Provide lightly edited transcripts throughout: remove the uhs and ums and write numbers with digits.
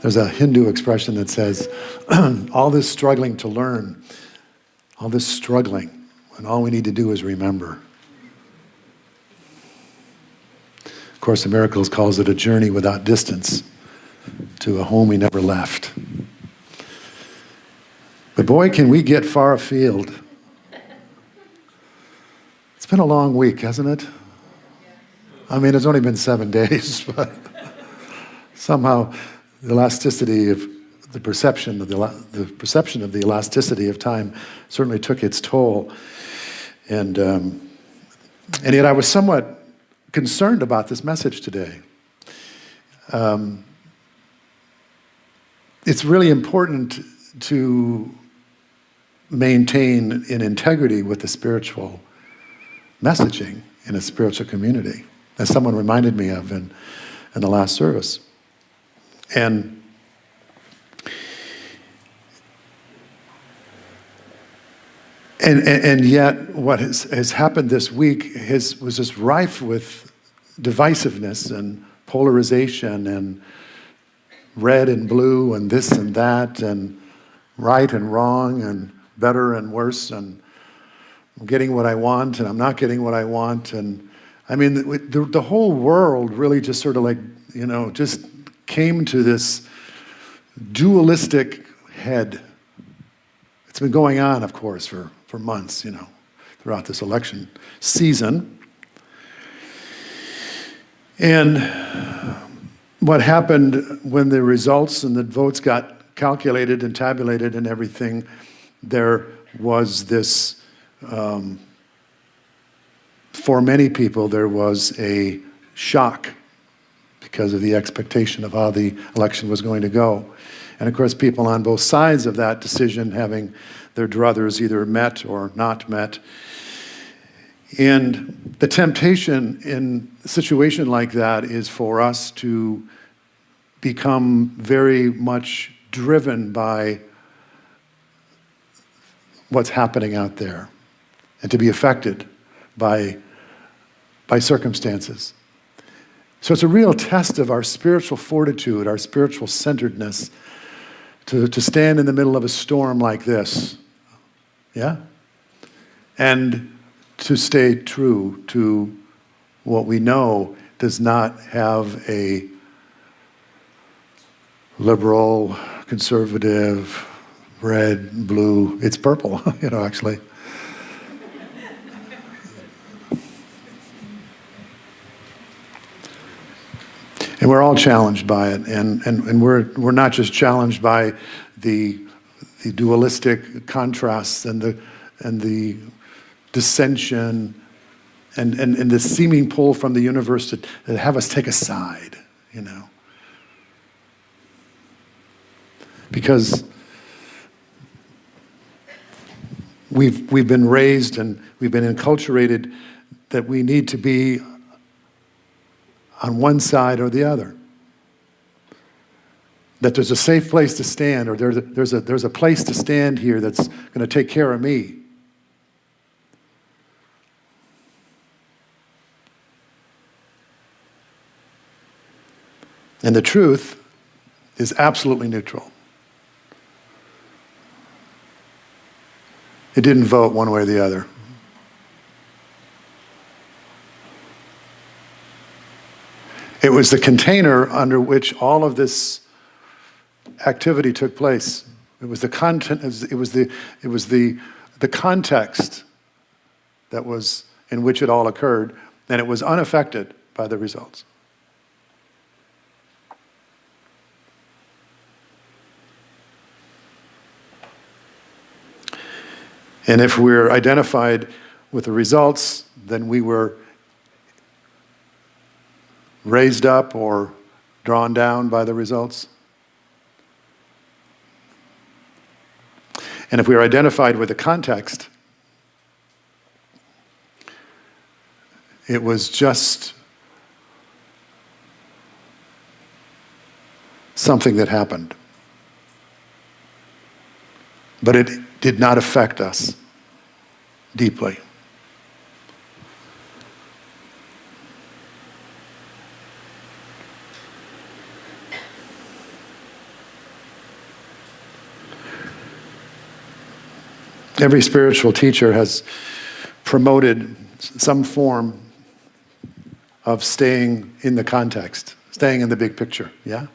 There's a Hindu expression that says, all this struggling to learn, all this struggling, and all we need to do is remember. Of Course in Miracles calls it a journey without distance to a home we never left. But boy, can we get far afield. It's been a long week, hasn't it? I mean, it's only been 7 days, but somehow the elasticity of the perception of the elasticity of time certainly took its toll. And yet I was somewhat concerned about this message today. It's really important to maintain an integrity with the spiritual messaging in a spiritual community, as someone reminded me of in the last service. And yet what has happened this week was just rife with divisiveness and polarization and red and blue and this and that and right and wrong and better and worse, and I'm getting what I want and I'm not getting what I want. And I mean, the whole world really just sort of like, just came to this dualistic head. It's been going on, of course, for months, throughout this election season. And what happened when the results and the votes got calculated and tabulated and everything, there was this, for many people, there was a shock because of the expectation of how the election was going to go. And of course, people on both sides of that decision having their druthers either met or not met. And the temptation in a situation like that is for us to become very much driven by what's happening out there and to be affected by circumstances. So it's a real test of our spiritual fortitude, our spiritual centeredness, to stand in the middle of a storm like this, yeah? And to stay true to what we know does not have a liberal, conservative, red, blue, it's purple, actually. And we're all challenged by it, and we're not just challenged by the dualistic contrasts and the dissension and the seeming pull from the universe to have us take a side, because we've been raised and we've been enculturated that we need to be on one side or the other. That there's a safe place to stand, or there's a place to stand here that's going to take care of me. And the truth is absolutely neutral. It didn't vote one way or the other. It was the container under which all of this activity took place. It was the content. It was the context that was in which it all occurred, and it was unaffected by the results. And if we're identified with the results, then we were raised up or drawn down by the results. And if we are identified with the context, it was just something that happened. But it did not affect us deeply. Every spiritual teacher has promoted some form of staying in the context, staying in the big picture, yeah?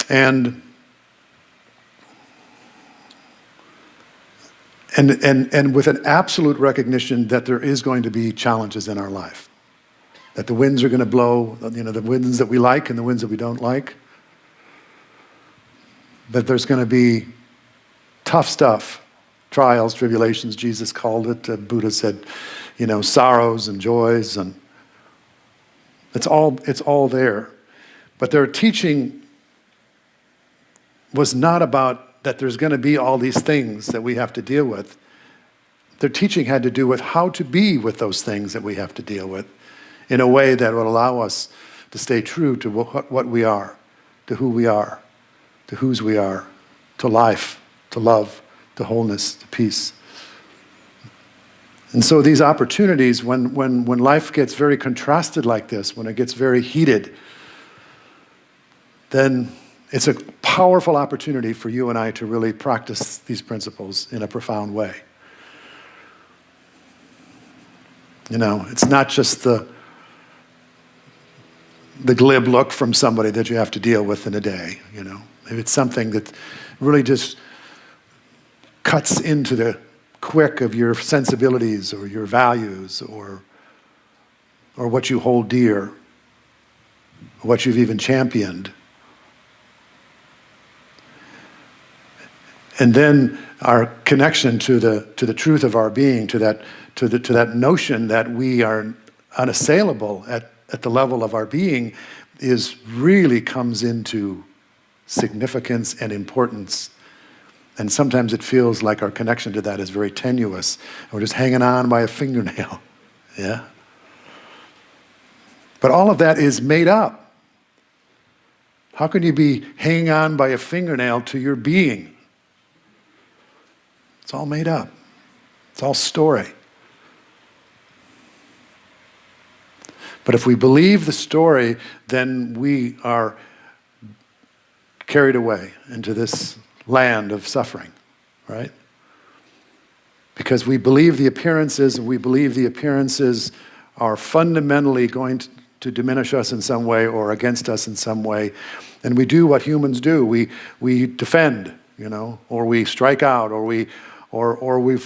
And with an absolute recognition that there is going to be challenges in our life. That the winds are going to blow, the winds that we like and the winds that we don't like. That there's going to be tough stuff, trials, tribulations, Jesus called it. Buddha said, sorrows and joys, and it's all there. But their teaching was not about that there's going to be all these things that we have to deal with. Their teaching had to do with how to be with those things that we have to deal with in a way that would allow us to stay true to what we are, to who we are, to whose we are, to life, to love, to wholeness, to peace. And so these opportunities, when life gets very contrasted like this, when it gets very heated, then it's a powerful opportunity for you and I to really practice these principles in a profound way. It's not just the glib look from somebody that you have to deal with in a day, Maybe it's something that really just cuts into the quick of your sensibilities or your values or what you hold dear, or what you've even championed. And then our connection to the truth of our being, to that notion that we are unassailable at the level of our being, really comes into significance and importance. And sometimes it feels like our connection to that is very tenuous, and we're just hanging on by a fingernail. Yeah? But all of that is made up. How can you be hanging on by a fingernail to your being? It's all made up. It's all story. But if we believe the story, then we are carried away into this land of suffering, right? Because we believe the appearances, and we believe the appearances are fundamentally going to diminish us in some way or against us in some way. And we do what humans do. We defend, or we strike out, or we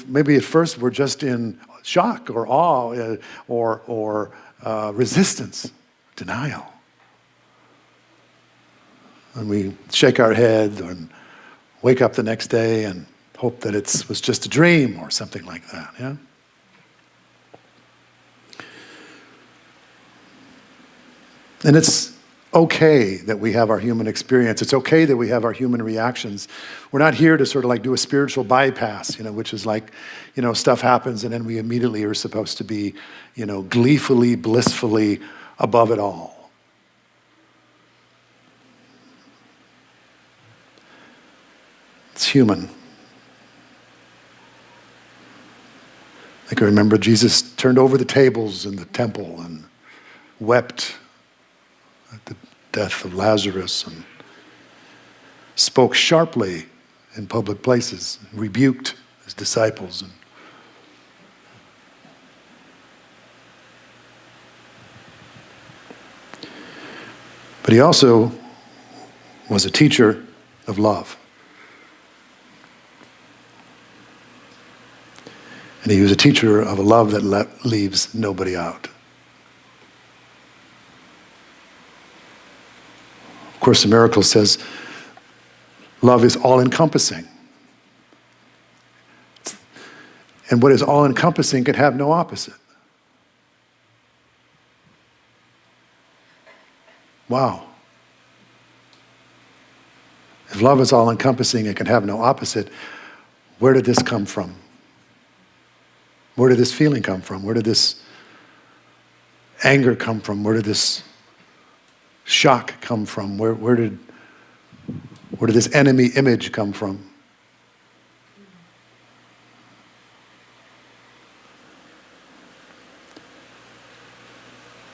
maybe at first we're just in shock or awe or resistance, denial. And we shake our head and wake up the next day and hope that it was just a dream or something like that, yeah? And it's okay that we have our human experience. It's okay that we have our human reactions. We're not here to sort of like do a spiritual bypass, which is like, stuff happens and then we immediately are supposed to be, gleefully, blissfully above it all. It's human. I can remember Jesus turned over the tables in the temple and wept at the death of Lazarus and spoke sharply in public places, rebuked his disciples. But he also was a teacher of love. And he was a teacher of a love that leaves nobody out. Of Course in Miracles says, love is all-encompassing. And what is all-encompassing can have no opposite. Wow. If love is all-encompassing, it can have no opposite. Where did this come from? Where did this feeling come from? Where did this anger come from? Where did this shock come from? Where did this enemy image come from?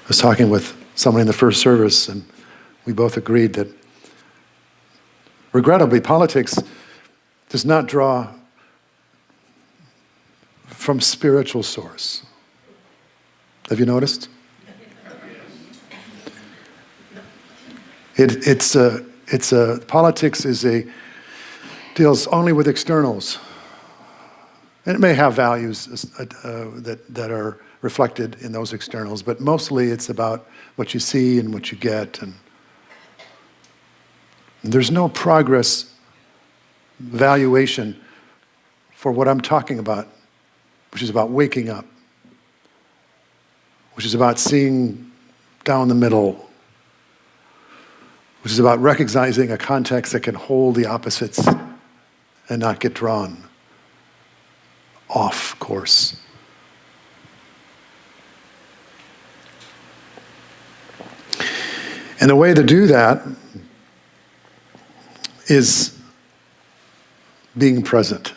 I was talking with someone in the first service, and we both agreed that, regrettably, politics does not draw from spiritual source. Have you noticed? Politics deals only with externals. And it may have values that are reflected in those externals, but mostly it's about what you see and what you get. And there's no progress valuation for what I'm talking about, which is about waking up, which is about seeing down the middle, which is about recognizing a context that can hold the opposites and not get drawn off course. And the way to do that is being present.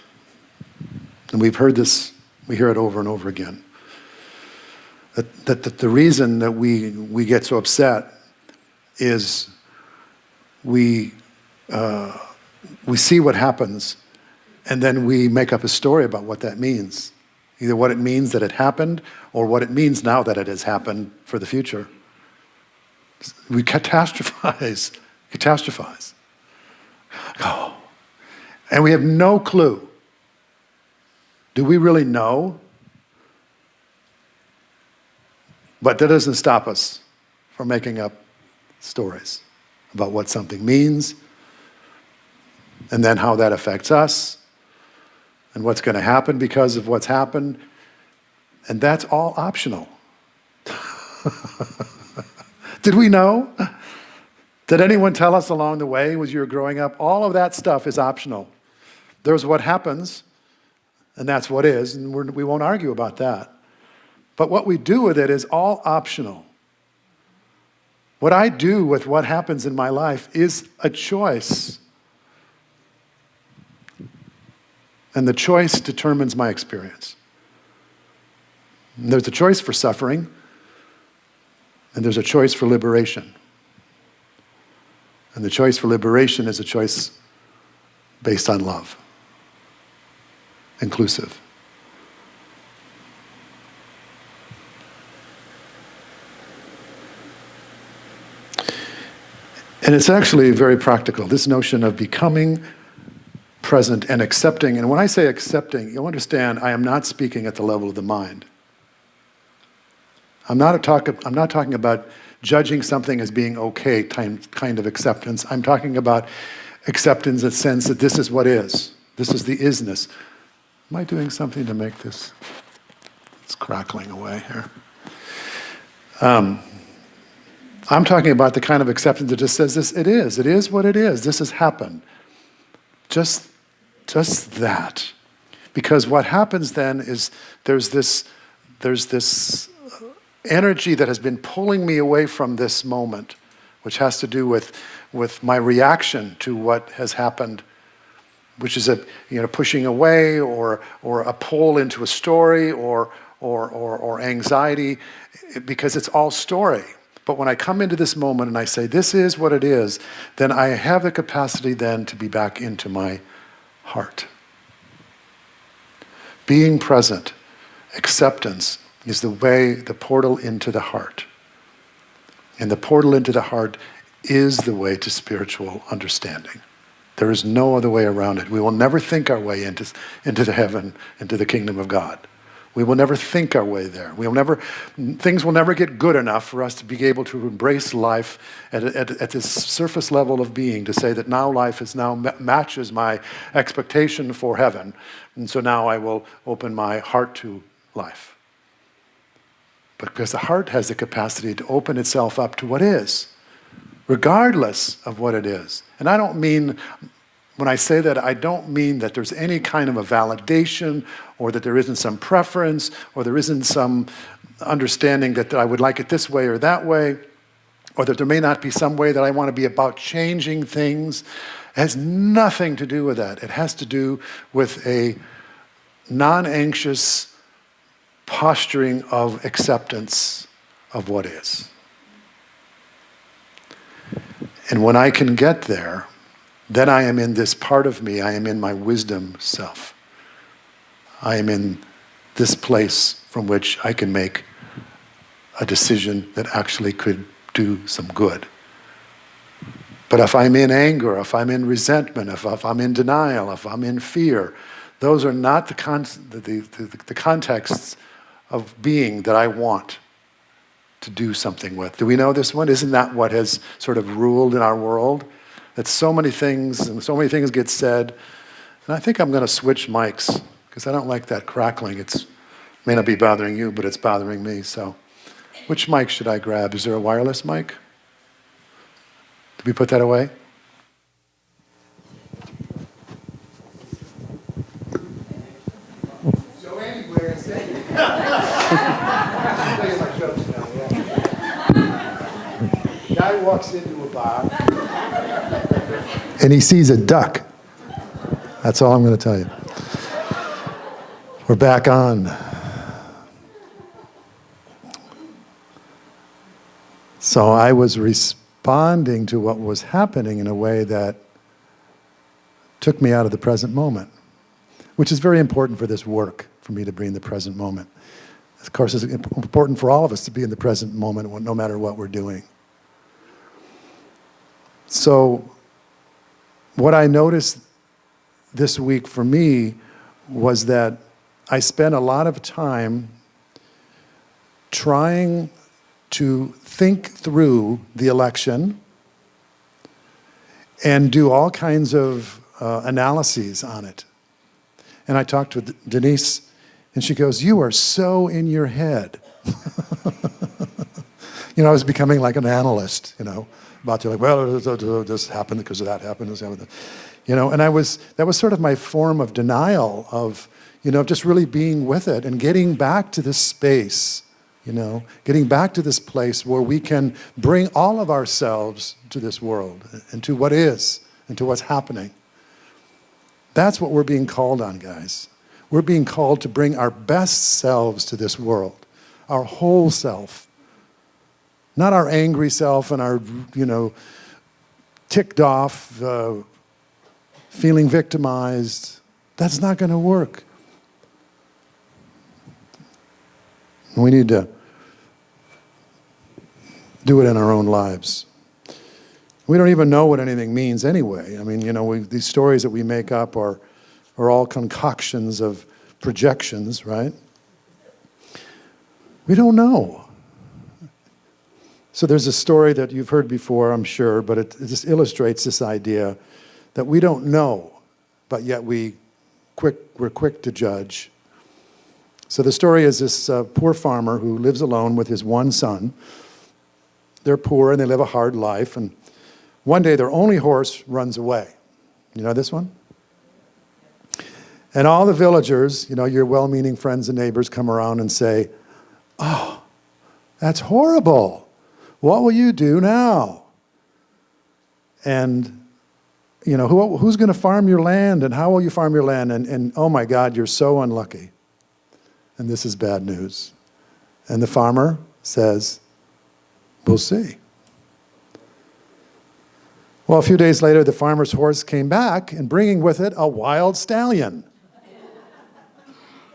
And we've heard this, we hear it over and over again. That the reason that we get so upset is we see what happens, and then we make up a story about what that means. Either what it means that it happened, or what it means now that it has happened for the future. We catastrophize. Oh. And we have no clue. Do we really know? But that doesn't stop us from making up stories about what something means, and then how that affects us, and what's going to happen because of what's happened. And that's all optional. Did we know? Did anyone tell us along the way as you were growing up? All of that stuff is optional. There's what happens, and that's what is, and we won't argue about that. But what we do with it is all optional. What I do with what happens in my life is a choice. And the choice determines my experience. And there's a choice for suffering, and there's a choice for liberation. And the choice for liberation is a choice based on love, inclusive. And it's actually very practical, this notion of becoming present and accepting. And when I say accepting, you'll understand I am not speaking at the level of the mind. I'm not talking about judging something as being okay kind of acceptance. I'm talking about acceptance in the sense that this is what is. This is the isness. Am I doing something to make this? It's crackling away here. I'm talking about the kind of acceptance that just says this, it is what it is. This has happened. Just that. Because what happens then is there's this energy that has been pulling me away from this moment, which has to do with my reaction to what has happened, which is pushing away or a pull into a story or anxiety, because it's all story. But when I come into this moment and I say, this is what it is, then I have the capacity then to be back into my heart. Being present, acceptance, is the portal into the heart. And the portal into the heart is the way to spiritual understanding. There is no other way around it. We will never think our way into the heaven, into the kingdom of God. We will never think our way there. Things will never get good enough for us to be able to embrace life at this surface level of being, to say that now life matches my expectation for heaven, and so now I will open my heart to life. Because the heart has the capacity to open itself up to what is, regardless of what it is. And I don't mean, when I say that, I don't mean that there's any kind of a validation, or that there isn't some preference, or there isn't some understanding that I would like it this way or that way, or that there may not be some way that I want to be about changing things. It has nothing to do with that. It has to do with a non-anxious posturing of acceptance of what is. And when I can get there, then I am in this part of me, I am in my wisdom self. I am in this place from which I can make a decision that actually could do some good. But if I'm in anger, if I'm in resentment, if I'm in denial, if I'm in fear, those are not the contexts of being that I want to do something with. Do we know this one? Isn't that what has sort of ruled in our world? That so many things get said. And I think I'm going to switch mics because I don't like that crackling. It may not be bothering you, but it's bothering me. So which mic should I grab? Is there a wireless mic? Did we put that away? So anyway, guy walks into a bar and he sees a duck. That's all I'm going to tell you. We're back on. So I was responding to what was happening in a way that took me out of the present moment, which is very important for this work, for me to be in the present moment. Of course, it's important for all of us to be in the present moment, no matter what we're doing. So what I noticed this week for me was that I spent a lot of time trying to think through the election and do all kinds of analyses on it. And I talked with Denise, and she goes, "You are so in your head." I was becoming like an analyst, about to this happened because of that happened, this happened. And that was sort of my form of denial of, just really being with it and getting back to this space, getting back to this place where we can bring all of ourselves to this world and to what is and to what's happening. That's what we're being called on, guys. We're being called to bring our best selves to this world, our whole self. Not our angry self and our, ticked off, feeling victimized. That's not going to work. We need to do it in our own lives. We don't even know what anything means anyway. I mean, these stories that we make up are all concoctions of projections, right? We don't know. So there's a story that you've heard before, I'm sure, but it just illustrates this idea that we don't know, but yet we're quick to judge. So the story is this poor farmer who lives alone with his one son. They're poor and they live a hard life, and one day their only horse runs away. You know this one? And all the villagers, your well-meaning friends and neighbors come around and say, "Oh, that's horrible. What will you do now? And, who's going to farm your land, and how will you farm your land? And oh my God, you're so unlucky. And this is bad news." And the farmer says, "We'll see." Well, a few days later, the farmer's horse came back, and bringing with it a wild stallion.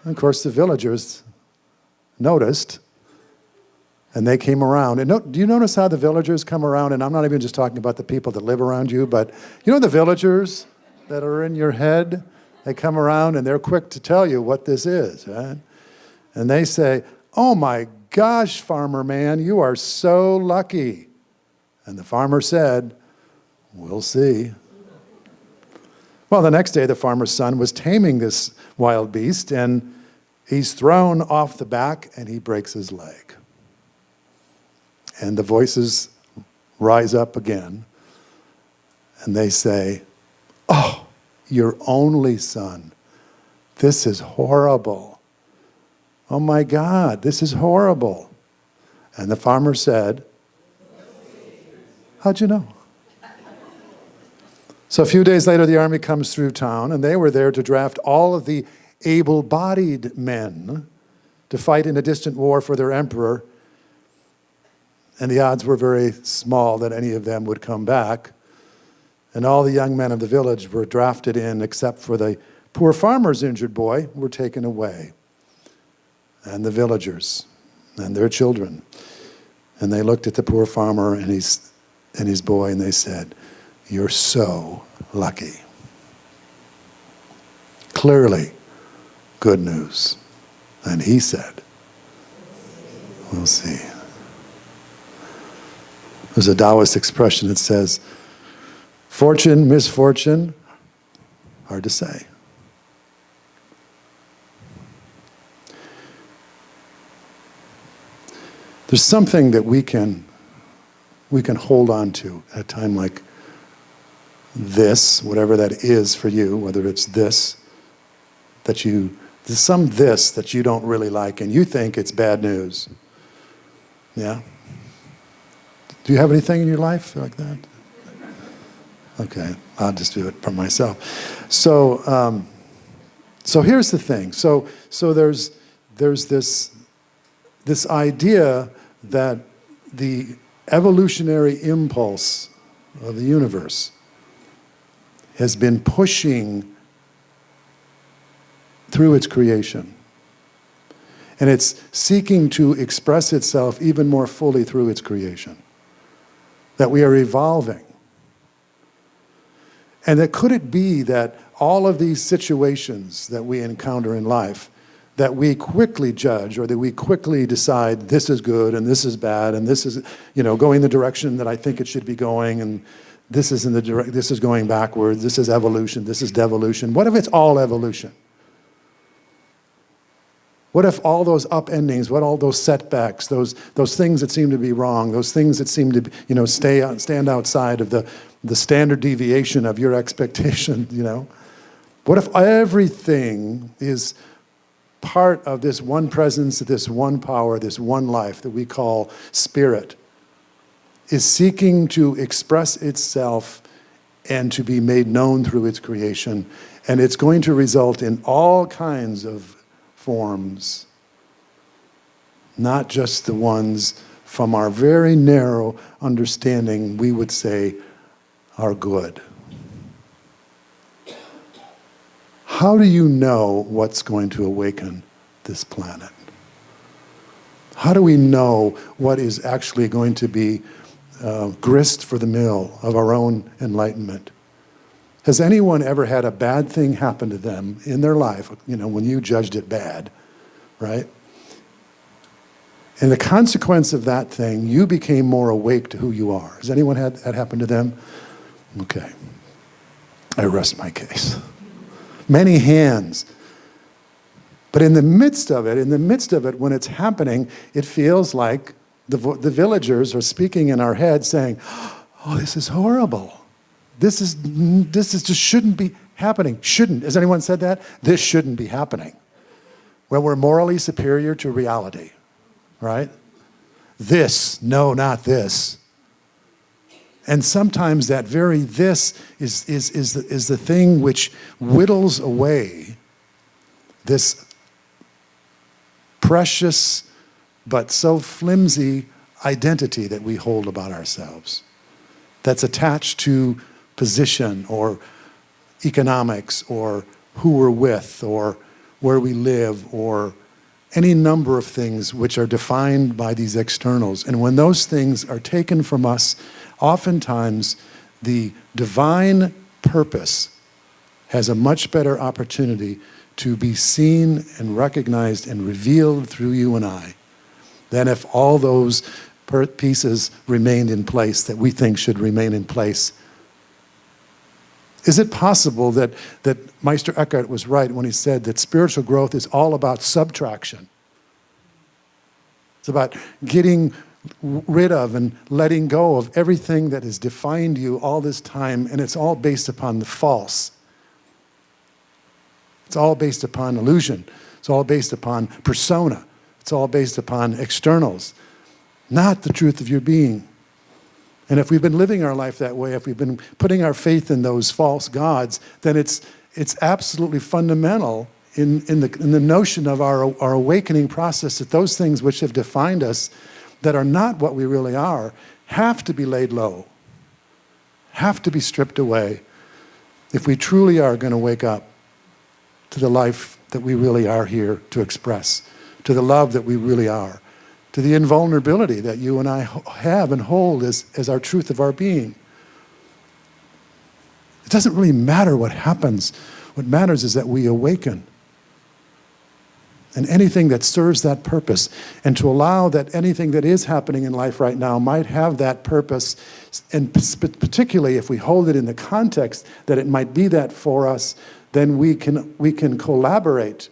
And of course, the villagers noticed, and they came around. And do you notice how the villagers come around? And I'm not even just talking about the people that live around you, but the villagers that are in your head? They come around and they're quick to tell you what this is, right? And they say, "Oh my gosh, farmer man, you are so lucky." And the farmer said, "We'll see." Well, the next day, the farmer's son was taming this wild beast, and he's thrown off the back and he breaks his leg. And the voices rise up again, and they say, "Oh, your only son. This is horrible. Oh my God, this is horrible." And the farmer said, "How'd you know?" So a few days later, the army comes through town, and they were there to draft all of the able-bodied men to fight in a distant war for their emperor. And the odds were very small that any of them would come back. And all the young men of the village were drafted in, except for the poor farmer's injured boy, were taken away. and the villagers and their children. And they looked at the poor farmer and his boy, and they said, "You're so lucky." Clearly, good news. And he said, "We'll see." There's a Taoist expression that says, fortune, misfortune, hard to say. There's something that we can hold on to at a time like this, whatever that is for you, whether it's this, there's some this that you don't really like and you think it's bad news. Yeah? Do you have anything in your life like that? Okay, I'll just do it for myself. So here's the thing. So there's this idea that the evolutionary impulse of the universe has been pushing through its creation. And it's seeking to express itself even more fully through its creation. That we are evolving. And that could it be that all of these situations that we encounter in life, that we quickly judge or that we quickly decide this is good and this is bad and this is, going the direction that I think it should be going, and this is this is going backwards, this is evolution, this is devolution. What if it's all evolution? What if all those upendings, what all those setbacks, those things that seem to be wrong, those things that seem to stand outside of the standard deviation of your expectation, What if everything is part of this one presence, this one power, this one life that we call spirit, is seeking to express itself and to be made known through its creation, and it's going to result in all kinds of forms, not just the ones from our very narrow understanding we would say are good. How do you know what's going to awaken this planet? How do we know what is actually going to be grist for the mill of our own enlightenment? Has anyone ever had a bad thing happen to them in their life, when you judged it bad, right? And the consequence of that thing, you became more awake to who you are. Has anyone had that happen to them? Okay. I rest my case. Many hands. But in the midst of it, when it's happening, it feels like the villagers are speaking in our head saying, "Oh, this is horrible. This is just shouldn't be happening." Shouldn't. Has anyone said that? This shouldn't be happening. Well, we're morally superior to reality, right? No, not this. And sometimes that very this is the thing which whittles away this precious but so flimsy identity that we hold about ourselves, that's attached to position or economics or who we're with or where we live or any number of things which are defined by these externals. And when those things are taken from us, oftentimes the divine purpose has a much better opportunity to be seen and recognized and revealed through you and I than if all those pieces remained in place that we think should remain in place. Is it possible that Meister Eckhart was right when he said that spiritual growth is all about subtraction? It's about getting rid of and letting go of everything that has defined you all this time, and it's all based upon the false. It's all based upon illusion. It's all based upon persona. It's all based upon externals, not the truth of your being. And if we've been living our life that way, if we've been putting our faith in those false gods, then it's absolutely fundamental in the notion of our awakening process that those things which have defined us that are not what we really are have to be laid low, have to be stripped away if we truly are going to wake up to the life that we really are here to express, to the love that we really are, to the invulnerability that you and I have and hold as our truth of our being. It doesn't really matter what happens. What matters is that we awaken. And anything that serves that purpose, and to allow that anything that is happening in life right now might have that purpose, and particularly if we hold it in the context that it might be that for us, then we can collaborate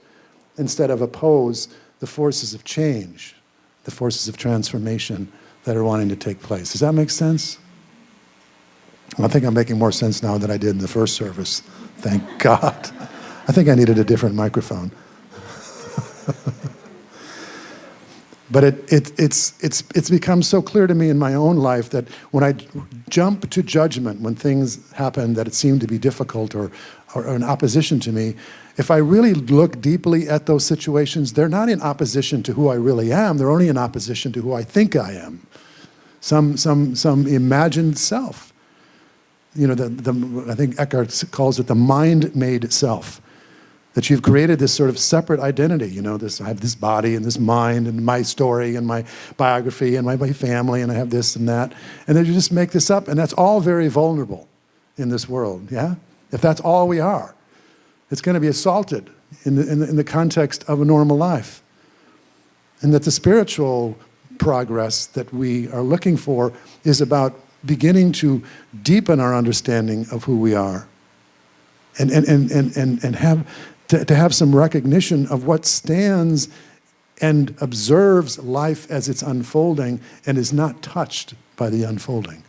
instead of oppose the forces of change, the forces of transformation that are wanting to take place. Does that make sense? I think I'm making more sense now than I did in the first service. Thank God. I think I needed a different microphone. But it's become so clear to me in my own life that when I jump to judgment, when things happen that it seem to be difficult or in opposition to me, if I really look deeply at those situations, they're not in opposition to who I really am. They're only in opposition to who I think I am. Some imagined self. You know, I think Eckhart calls it the mind-made self. That you've created this sort of separate identity. You know, I have this body and this mind and my story and my biography and my family, and I have this and that. And then you just make this up, and that's all very vulnerable in this world, yeah? If that's all we are, it's going to be assaulted in the context of a normal life. And that the spiritual progress that we are looking for is about beginning to deepen our understanding of who we are and have some recognition of what stands and observes life as it's unfolding and is not touched by the unfolding.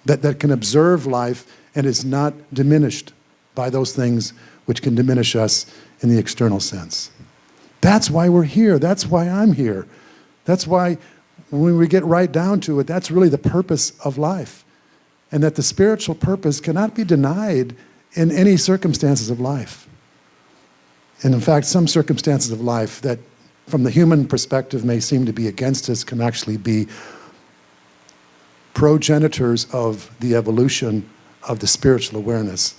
That can observe life and is not diminished by those things which can diminish us in the external sense. That's why we're here. That's why I'm here. That's why when we get right down to it, that's really the purpose of life. And that the spiritual purpose cannot be denied in any circumstances of life. And in fact, some circumstances of life that from the human perspective may seem to be against us can actually be progenitors of the evolution of the spiritual awareness.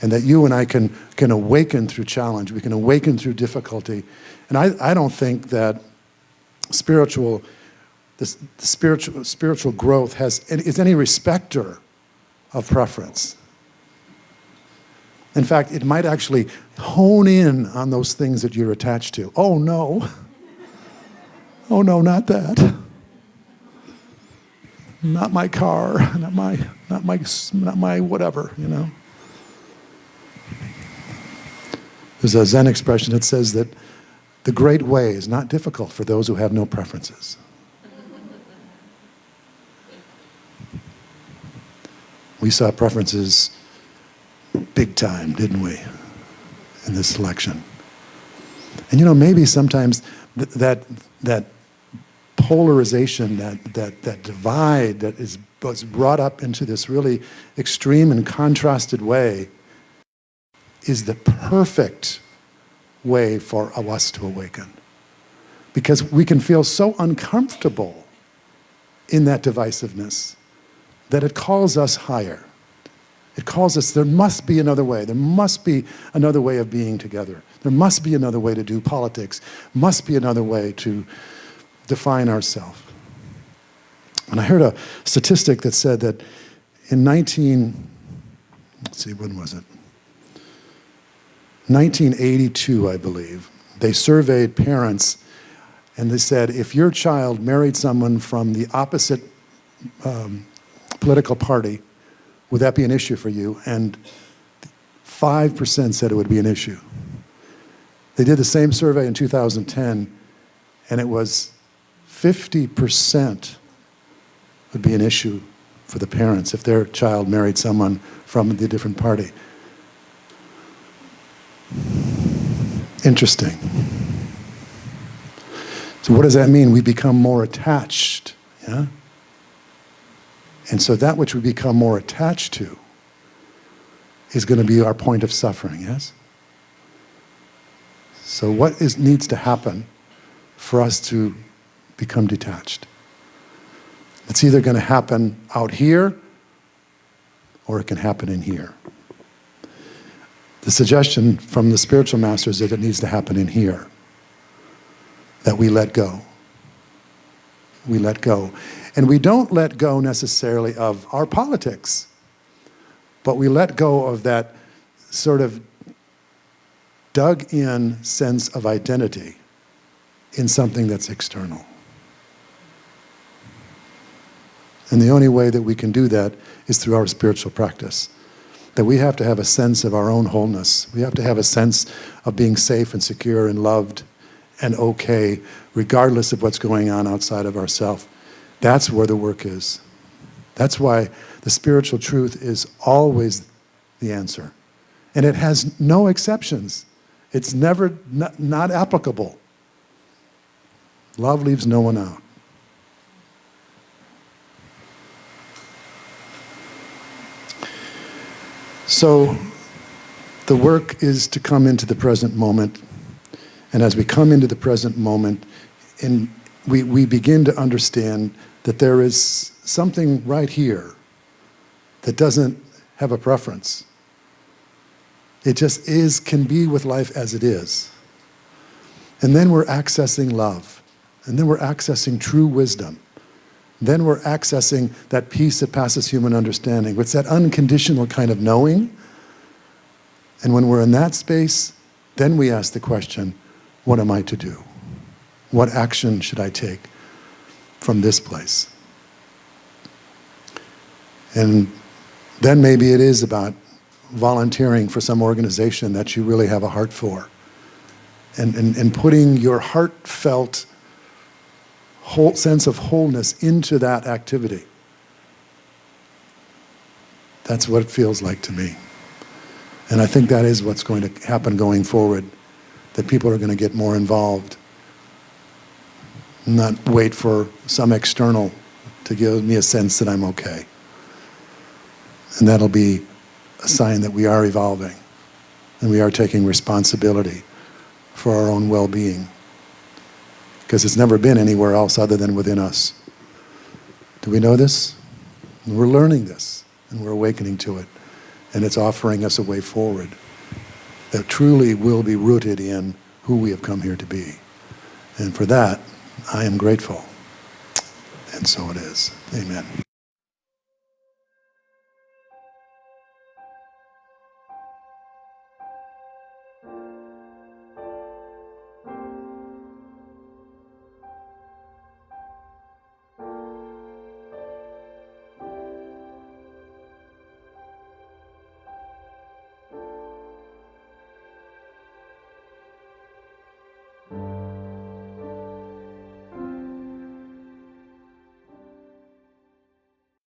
And that you and I can awaken through challenge. We can awaken through difficulty. And I don't think that spiritual growth is any respecter of preference. In fact, it might actually hone in on those things that you're attached to. Oh no. Oh no, not that. Not my car, not my whatever, you know. There's a Zen expression that says that the great way is not difficult for those who have no preferences. We saw preferences big time, didn't we, in this election? And you know, maybe sometimes that polarization, that divide that was brought up into this really extreme and contrasted way is the perfect way for us to awaken. Because we can feel so uncomfortable in that divisiveness that it calls us higher. It calls us, there must be another way. There must be another way of being together. There must be another way to do politics. Must be another way to define ourselves. And I heard a statistic that said that in 1982, I believe, they surveyed parents and they said, if your child married someone from the opposite political party, would that be an issue for you? And 5% said it would be an issue. They did the same survey in 2010, and it was 50% would be an issue for the parents if their child married someone from the different party. Interesting. So what does that mean? We become more attached, yeah? And so that which we become more attached to is going to be our point of suffering, yes? So what needs to happen for us to become detached? It's either going to happen out here or it can happen in here. The suggestion from the spiritual masters is that it needs to happen in here. that we let go. We let go. And we don't let go necessarily of our politics, but we let go of that sort of dug-in sense of identity in something that's external. And the only way that we can do that is through our spiritual practice. That we have to have a sense of our own wholeness. We have to have a sense of being safe and secure and loved and okay, regardless of what's going on outside of ourselves. That's where the work is. That's why the spiritual truth is always the answer. And it has no exceptions. It's never not applicable. Love leaves no one out. So the work is to come into the present moment. And as we come into the present moment, we begin to understand that there is something right here that doesn't have a preference. It just is, can be with life as it is. And then we're accessing love. And then we're accessing true wisdom. Then we're accessing that peace that passes human understanding. It's that unconditional kind of knowing. And when we're in that space, then we ask the question, what am I to do? What action should I take from this place? And then maybe it is about volunteering for some organization that you really have a heart for. And putting your heartfelt whole sense of wholeness into that activity. That's what it feels like to me. And I think that is what's going to happen going forward, that people are going to get more involved, not wait for some external to give me a sense that I'm okay. And that'll be a sign that we are evolving and we are taking responsibility for our own well-being. Because it's never been anywhere else other than within us. Do we know this? And we're learning this, and we're awakening to it. And it's offering us a way forward that truly will be rooted in who we have come here to be. And for that, I am grateful. And so it is. Amen.